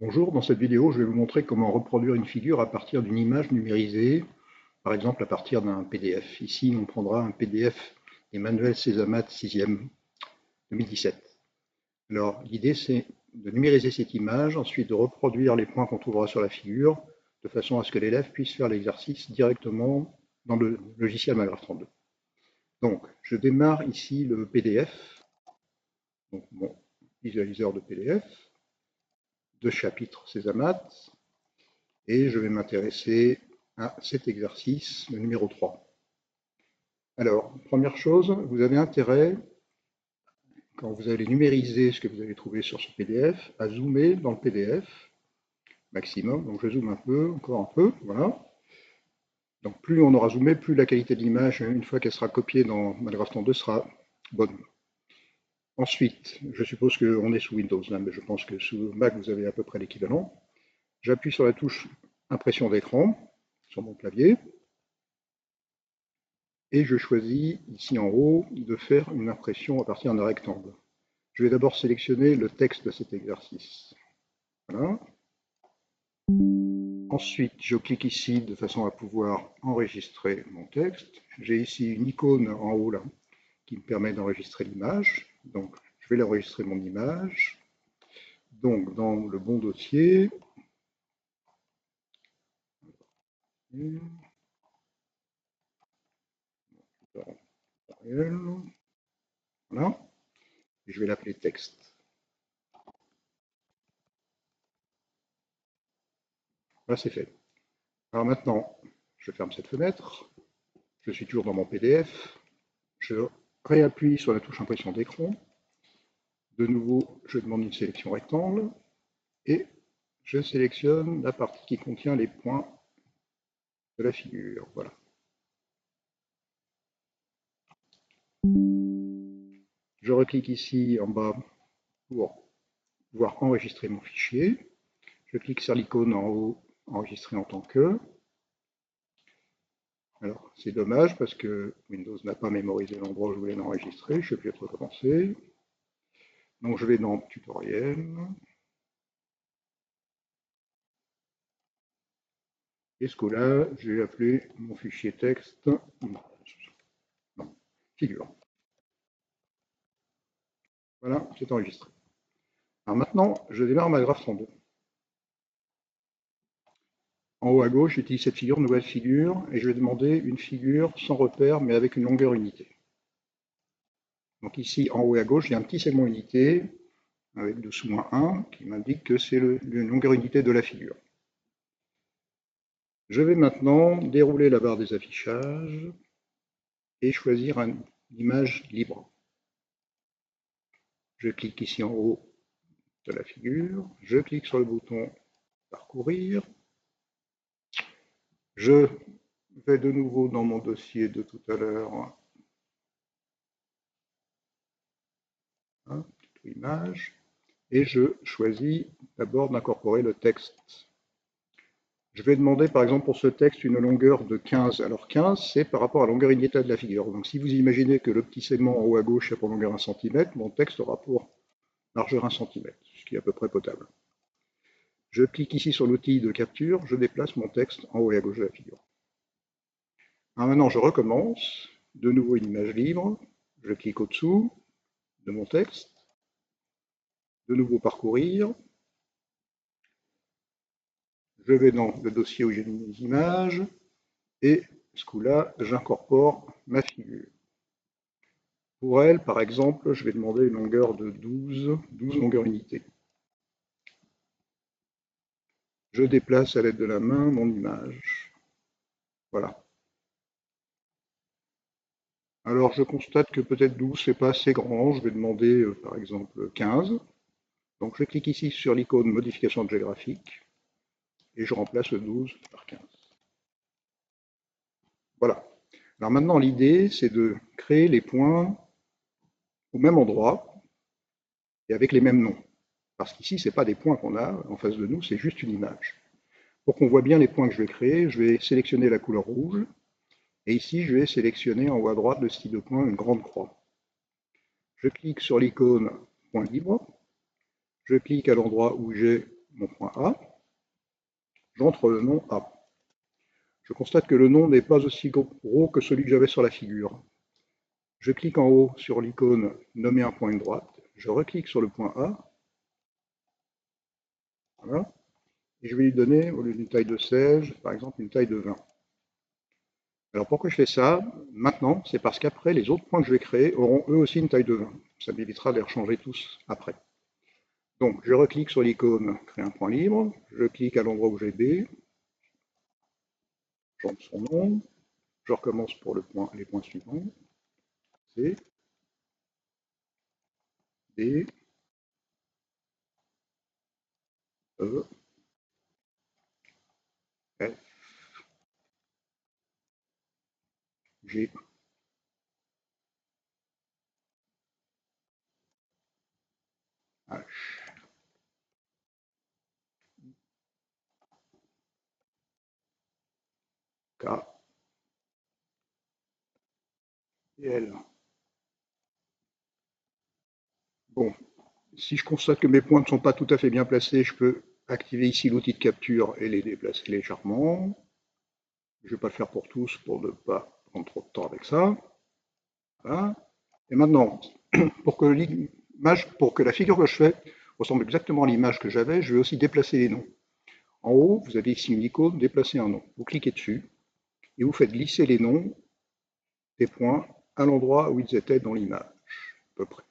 Bonjour, dans cette vidéo, je vais vous montrer comment reproduire une figure à partir d'une image numérisée, par exemple à partir d'un PDF. Ici, on prendra un PDF Emmanuel Césamat 6e 2017. Alors, l'idée, c'est de numériser cette image, ensuite de reproduire les points qu'on trouvera sur la figure, de façon à ce que l'élève puisse faire l'exercice directement dans le logiciel Magraph 32. Donc, je démarre ici le PDF, donc mon visualiseur de PDF, de chapitre Césamat, et je vais m'intéresser à cet exercice, le numéro 3. Alors, première chose, vous avez intérêt, quand vous allez numériser ce que vous allez trouver sur ce PDF, à zoomer dans le PDF, maximum. Donc je zoome un peu, encore un peu, voilà. Donc plus on aura zoomé, plus la qualité de l'image, une fois qu'elle sera copiée dans Magraph 32, sera bonne. Ensuite, je suppose qu'on est sous Windows, là, mais je pense que sous Mac, vous avez à peu près l'équivalent. J'appuie sur la touche impression d'écran, sur mon clavier, et je choisis ici en haut de faire une impression à partir d'un rectangle. Je vais d'abord sélectionner le texte de cet exercice. Voilà. Ensuite, je clique ici de façon à pouvoir enregistrer mon texte. J'ai ici une icône en haut là qui me permet d'enregistrer l'image. Donc, je vais l'enregistrer mon image. Donc, dans le bon dossier. Voilà. Et je vais l'appeler texte. Voilà, c'est fait. Alors maintenant, je ferme cette fenêtre. Je suis toujours dans mon PDF. Je réappuie sur la touche impression d'écran. De nouveau, je demande une sélection rectangle et je sélectionne la partie qui contient les points de la figure. Voilà. Je reclique ici en bas pour pouvoir enregistrer mon fichier. Je clique sur l'icône en haut, enregistrer en tant que. Alors, c'est dommage parce que Windows n'a pas mémorisé l'endroit où je voulais l'enregistrer. Je suis obligé de recommencer. Donc, je vais dans Tutoriel. Et ce coup-là, je vais appeler mon fichier texte non, figure. Voilà, c'est enregistré. Alors maintenant, je démarre Magraph 32. En haut à gauche, j'utilise cette figure, nouvelle figure, et je vais demander une figure sans repère, mais avec une longueur unité. Donc ici, en haut à gauche, il y a un petit segment unité, avec dessous-1, qui m'indique que c'est la longueur unité de la figure. Je vais maintenant dérouler la barre des affichages et choisir une image libre. Je clique ici en haut de la figure, je clique sur le bouton Parcourir, je vais de nouveau dans mon dossier de tout à l'heure, image, et je choisis d'abord d'incorporer le texte. Je vais demander par exemple pour ce texte une longueur de 15. Alors 15, c'est par rapport à la longueur unitaire de la figure. Donc si vous imaginez que le petit segment en haut à gauche a pour longueur 1 cm, mon texte aura pour largeur 1 cm, ce qui est à peu près potable. Je clique ici sur l'outil de capture, je déplace mon texte en haut et à gauche de la figure. Alors maintenant, je recommence. De nouveau une image libre. Je clique au-dessous de mon texte. De nouveau parcourir. Je vais dans le dossier où j'ai mis mes images. Et ce coup-là, j'incorpore ma figure. Pour elle, par exemple, je vais demander une longueur de 12 longueurs unités. Je déplace à l'aide de la main mon image. Voilà. Alors je constate que peut-être 12, c'est pas assez grand. Je vais demander par exemple 15. Donc je clique ici sur l'icône modification objet graphique et je remplace le 12 par 15. Voilà. Alors maintenant l'idée c'est de créer les points au même endroit et avec les mêmes noms. Parce qu'ici, ce n'est pas des points qu'on a en face de nous, c'est juste une image. Pour qu'on voit bien les points que je vais créer, je vais sélectionner la couleur rouge. Et ici, je vais sélectionner en haut à droite le style de point, une grande croix. Je clique sur l'icône point libre. Je clique à l'endroit où j'ai mon point A, j'entre le nom A. Je constate que le nom n'est pas aussi gros que celui que j'avais sur la figure. Je clique en haut sur l'icône nommer un point une droite, je reclique sur le point A, voilà, et je vais lui donner, au lieu d'une taille de 16, par exemple une taille de 20. Alors pourquoi je fais ça maintenant? C'est parce qu'après, les autres points que je vais créer auront eux aussi une taille de 20. Ça m'évitera de les rechanger tous après. Donc je reclique sur l'icône créer un point libre, je clique à l'endroit où j'ai B, j'entre son nom, je recommence pour les points suivants, C, D, E, F, G, H, K et L. Bon, si je constate que mes points ne sont pas tout à fait bien placés, je peux activer ici l'outil de capture et les déplacer légèrement. Je ne vais pas le faire pour tous pour ne pas prendre trop de temps avec ça. Voilà. Et maintenant, pour que la figure que je fais ressemble exactement à l'image que j'avais, je vais aussi déplacer les noms. En haut, vous avez ici une icône, déplacer un nom. Vous cliquez dessus et vous faites glisser les noms des points à l'endroit où ils étaient dans l'image, à peu près.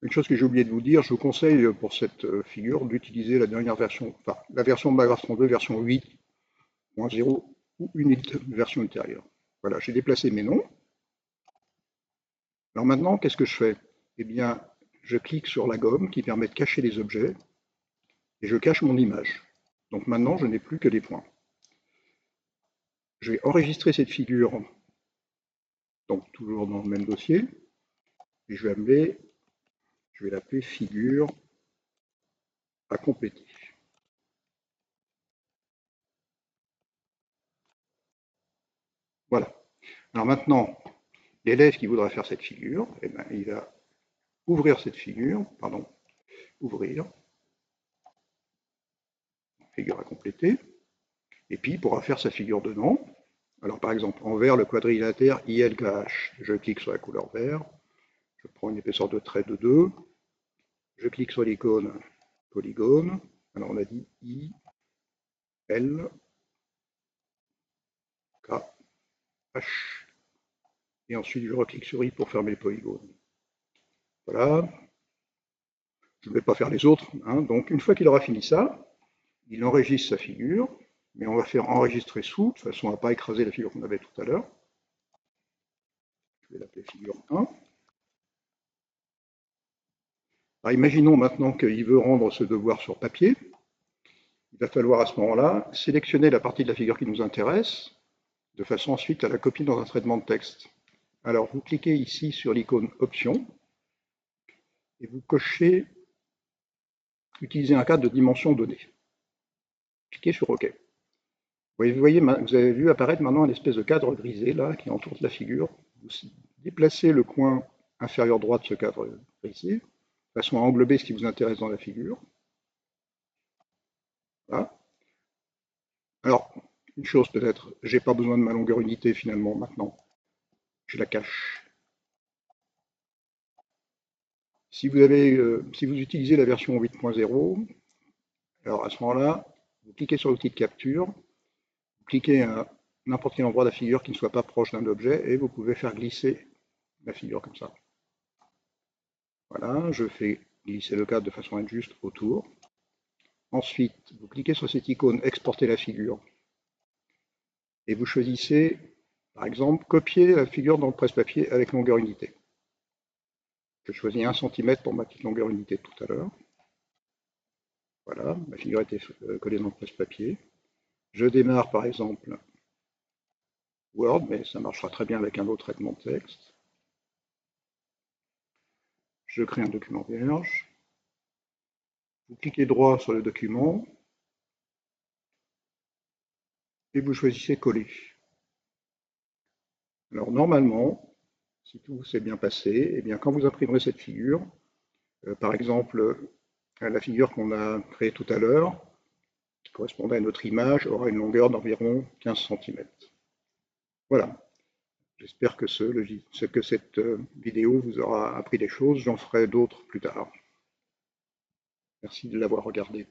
Une chose que j'ai oublié de vous dire, je vous conseille pour cette figure d'utiliser la dernière version, enfin la version de Magrastron 2, version 8.0 ou une version ultérieure. Voilà, j'ai déplacé mes noms. Alors maintenant, qu'est-ce que je fais? Eh bien, je clique sur la gomme qui permet de cacher les objets et je cache mon image. Donc maintenant, je n'ai plus que des points. Je vais enregistrer cette figure, donc toujours dans le même dossier, et je vais l'appeler figure à compléter. Voilà. Alors maintenant, l'élève qui voudra faire cette figure, eh bien, il va ouvrir cette figure, pardon, ouvrir, figure à compléter, et puis il pourra faire sa figure dedans. Alors par exemple, en vert, le quadrilatère ILKH. Je clique sur la couleur vert, je prends une épaisseur de trait de 2, je clique sur l'icône polygone, alors on a dit I, L, K, H, et ensuite je reclique sur I pour fermer le polygone. Voilà, je ne vais pas faire les autres, hein. Donc une fois qu'il aura fini ça, il enregistre sa figure, mais on va faire enregistrer sous, de façon à ne pas écraser la figure qu'on avait tout à l'heure. Je vais l'appeler figure 1. Alors imaginons maintenant qu'il veut rendre ce devoir sur papier. Il va falloir à ce moment-là sélectionner la partie de la figure qui nous intéresse, de façon ensuite à la copier dans un traitement de texte. Alors vous cliquez ici sur l'icône Options, et vous cochez Utiliser un cadre de dimension donnée. Cliquez sur OK. Vous avez vu apparaître maintenant une espèce de cadre grisé là qui entoure la figure. Vous déplacez le coin inférieur droit de ce cadre grisé, de façon à englober ce qui vous intéresse dans la figure. Voilà. Alors, une chose peut-être, j'ai pas besoin de ma longueur unité finalement maintenant. Je la cache. Si vous utilisez la version 8.0, alors à ce moment-là, vous cliquez sur l'outil de capture, vous cliquez à n'importe quel endroit de la figure qui ne soit pas proche d'un objet et vous pouvez faire glisser la figure comme ça. Voilà, je fais glisser le cadre de façon à être juste autour. Ensuite, vous cliquez sur cette icône exporter la figure et vous choisissez, par exemple, copier la figure dans le presse-papier avec longueur unité. Je choisis 1 cm pour ma petite longueur unité de tout à l'heure. Voilà, ma figure a été collée dans le presse-papier. Je démarre par exemple Word, mais ça marchera très bien avec un autre traitement de texte. Je crée un document vierge. Vous cliquez droit sur le document et vous choisissez coller. Alors normalement, si tout s'est bien passé, eh bien, quand vous imprimerez cette figure, par exemple, la figure qu'on a créée tout à l'heure, qui correspondait à notre image, aura une longueur d'environ 15 cm. Voilà. J'espère que cette vidéo vous aura appris des choses. J'en ferai d'autres plus tard. Merci de l'avoir regardé.